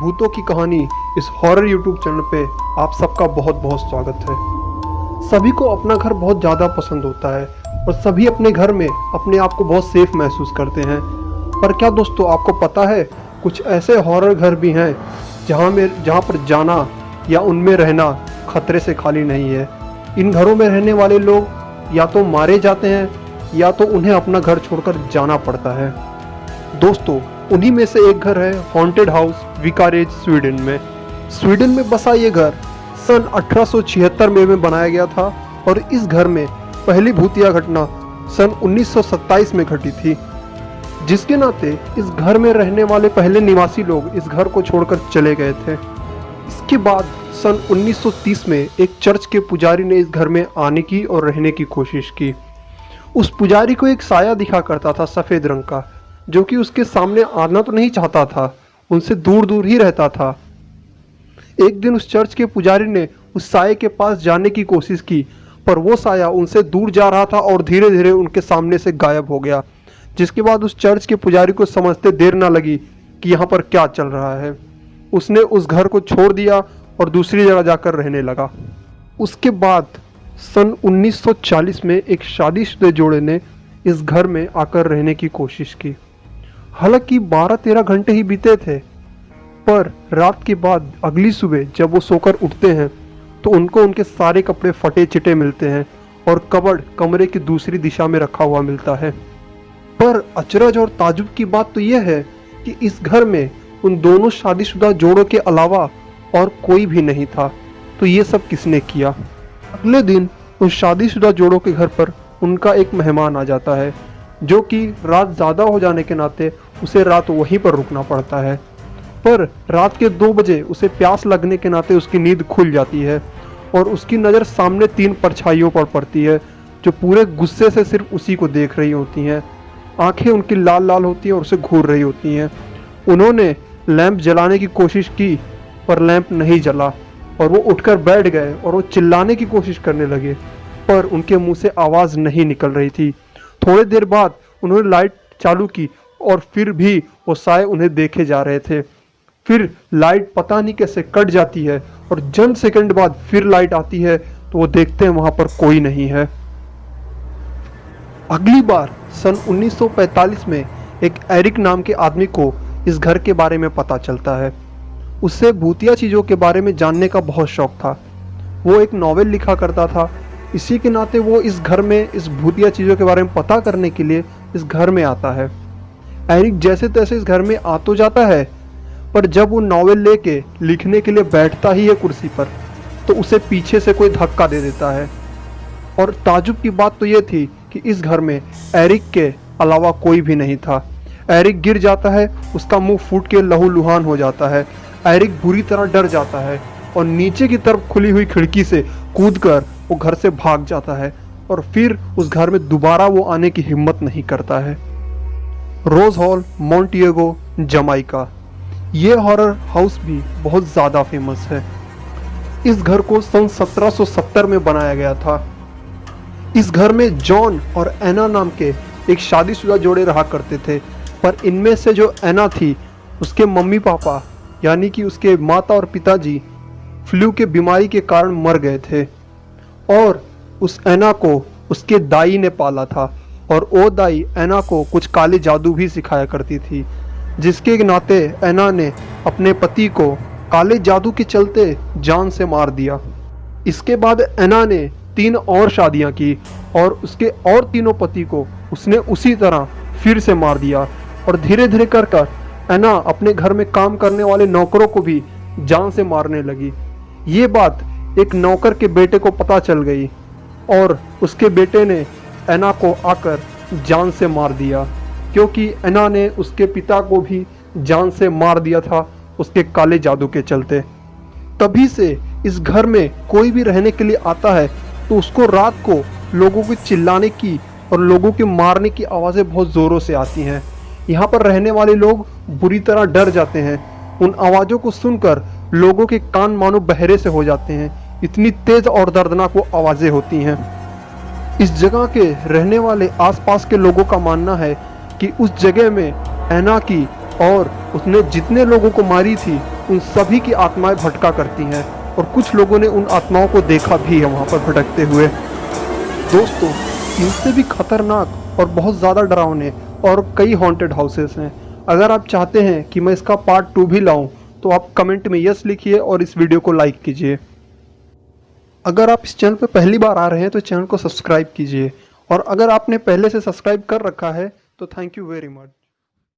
भूतों की कहानी इस हॉरर यूट्यूब चैनल पे आप सबका बहुत बहुत स्वागत है। सभी को अपना घर बहुत ज़्यादा पसंद होता है और सभी अपने घर में अपने आप को बहुत सेफ महसूस करते हैं। पर क्या दोस्तों आपको पता है कुछ ऐसे हॉरर घर भी हैं जहाँ पर जाना या उनमें रहना खतरे से खाली नहीं है। इन घरों में रहने वाले लोग या तो मारे जाते हैं या तो उन्हें अपना घर छोड़कर जाना पड़ता है। दोस्तों उन्हीं में से एक घर है हॉन्टेड हाउस विकारेज स्वीडन में बसा ये घर सन 1876 में बनाया गया था और इस घर में पहली भूतिया घटना सन 1927 में घटी थी, जिसके नाते इस घर में रहने वाले पहले निवासी लोग इस घर को छोड़कर चले गए थे। इसके बाद सन 1930 में एक चर्च के पुजारी ने इस घर में आने की और रहने की कोशिश की। उस पुजारी को एक साया दिखा करता था सफ़ेद रंग का, जो कि उसके सामने आना तो नहीं चाहता था, उनसे दूर दूर ही रहता था। एक दिन उस चर्च के पुजारी ने उस साये के पास जाने की कोशिश की, पर वो साया उनसे दूर जा रहा था और धीरे धीरे उनके सामने से गायब हो गया। जिसके बाद उस चर्च के पुजारी को समझते देर ना लगी कि यहाँ पर क्या चल रहा है। उसने उस घर को छोड़ दिया और दूसरी जगह जाकर रहने लगा। उसके बाद सन 1940 में एक शादीशुदा जोड़े ने इस घर में आकर रहने की कोशिश की। हालांकि 12-13 घंटे ही बीते थे, पर रात के बाद अगली सुबह जब वो सोकर उठते हैं तो उनको उनके सारे कपड़े फटे चिटे मिलते हैं और कबर्ड कमरे की दूसरी दिशा में रखा हुआ मिलता है। पर अचरज और ताजुब की बात तो यह है कि इस घर में उन दोनों शादीशुदा जोड़ों के अलावा और कोई भी नहीं था। तो ये सब किसने किया? अगले दिन उन शादीशुदा जोड़ों के घर पर उनका एक मेहमान आ जाता है, जो कि रात ज़्यादा हो जाने के नाते उसे रात वहीं पर रुकना पड़ता है। पर रात के 2 बजे उसे प्यास लगने के नाते उसकी नींद खुल जाती है और उसकी नज़र सामने 3 परछाइयों पर पड़ती है, जो पूरे गुस्से से सिर्फ उसी को देख रही होती हैं। आंखें उनकी लाल लाल होती हैं और उसे घूर रही होती हैं। उन्होंने लैंप जलाने की कोशिश की, पर लैंप नहीं जला और वो उठकर बैठ गए और वो चिल्लाने की कोशिश करने लगे, पर उनके मुंह से आवाज़ नहीं निकल रही थी। थोड़ी देर बाद उन्होंने लाइट चालू की और फिर भी वो साए उन्हें देखे जा रहे थे। फिर लाइट पता नहीं कैसे कट जाती है और चंद सेकंड बाद फिर लाइट आती है तो वो देखते हैं वहां पर कोई नहीं है। अगली बार सन 1945 में एक एरिक नाम के आदमी को इस घर के बारे में पता चलता है। उससे भूतिया चीज़ों के बारे में जानने का बहुत शौक था। वो एक नॉवेल लिखा करता था, इसी के नाते वो इस घर में इस भूतिया चीज़ों के बारे में पता करने के लिए इस घर में आता है। एरिक जैसे तैसे इस घर में आ तो जाता है, पर जब वो नॉवेल लेके लिखने के लिए बैठता ही है कुर्सी पर, तो उसे पीछे से कोई धक्का दे देता है। और ताजुब की बात तो ये थी कि इस घर में एरिक के अलावा कोई भी नहीं था। एरिक गिर जाता है, उसका मुंह फूट के लहूलुहान हो जाता है। एरिक बुरी तरह डर जाता है और नीचे की तरफ खुली हुई खिड़की से कूदकर वो घर से भाग जाता है और फिर उस घर में दोबारा वो आने की हिम्मत नहीं करता है। रोज हॉल, मोंटिएगो, जमाइका। ये हॉरर हाउस भी बहुत ज़्यादा फेमस है। इस घर को सन 1770 में बनाया गया था। इस घर में जॉन और एना नाम के एक शादीशुदा जोड़े रहा करते थे, पर इनमें से जो एना थी उसके मम्मी पापा यानी कि उसके माता और पिताजी फ्लू के बीमारी के कारण मर गए थे और उस एना को उसके दाई ने पाला था और वो दाई एना को कुछ काले जादू भी सिखाया करती थी, जिसके नाते एना ने अपने पति को काले जादू के चलते जान से मार दिया। इसके बाद एना ने 3 और शादियां की और उसके और तीनों पति को उसने उसी तरह फिर से मार दिया और धीरे धीरे कर एना अपने घर में काम करने वाले नौकरों को भी जान से मारने लगी। ये बात एक नौकर के बेटे को पता चल गई और उसके बेटे ने एना को आकर जान से मार दिया, क्योंकि एना ने उसके पिता को भी जान से मार दिया था उसके काले जादू के चलते। तभी से इस घर में कोई भी रहने के लिए आता है तो उसको रात को लोगों के चिल्लाने की और लोगों के मारने की आवाज़ें बहुत ज़ोरों से आती हैं। यहाँ पर रहने वाले लोग बुरी तरह डर जाते हैं। उन आवाज़ों को सुनकर लोगों के कान मानो बहरे से हो जाते हैं, इतनी तेज़ और दर्दनाक वो आवाज़ें होती हैं। इस जगह के रहने वाले आसपास के लोगों का मानना है कि उस जगह में एना की और उसने जितने लोगों को मारी थी उन सभी की आत्माएं भटका करती हैं और कुछ लोगों ने उन आत्माओं को देखा भी है वहाँ पर भटकते हुए। दोस्तों, इनसे भी खतरनाक और बहुत ज़्यादा डरावने और कई हॉन्टेड हाउसेस हैं। अगर आप चाहते हैं कि मैं इसका पार्ट 2 भी लाऊं तो आप कमेंट में यस लिखिए और इस वीडियो को लाइक कीजिए। अगर आप इस चैनल पर पहली बार आ रहे हैं तो चैनल को सब्सक्राइब कीजिए, और अगर आपने पहले से सब्सक्राइब कर रखा है तो थैंक यू वेरी मच।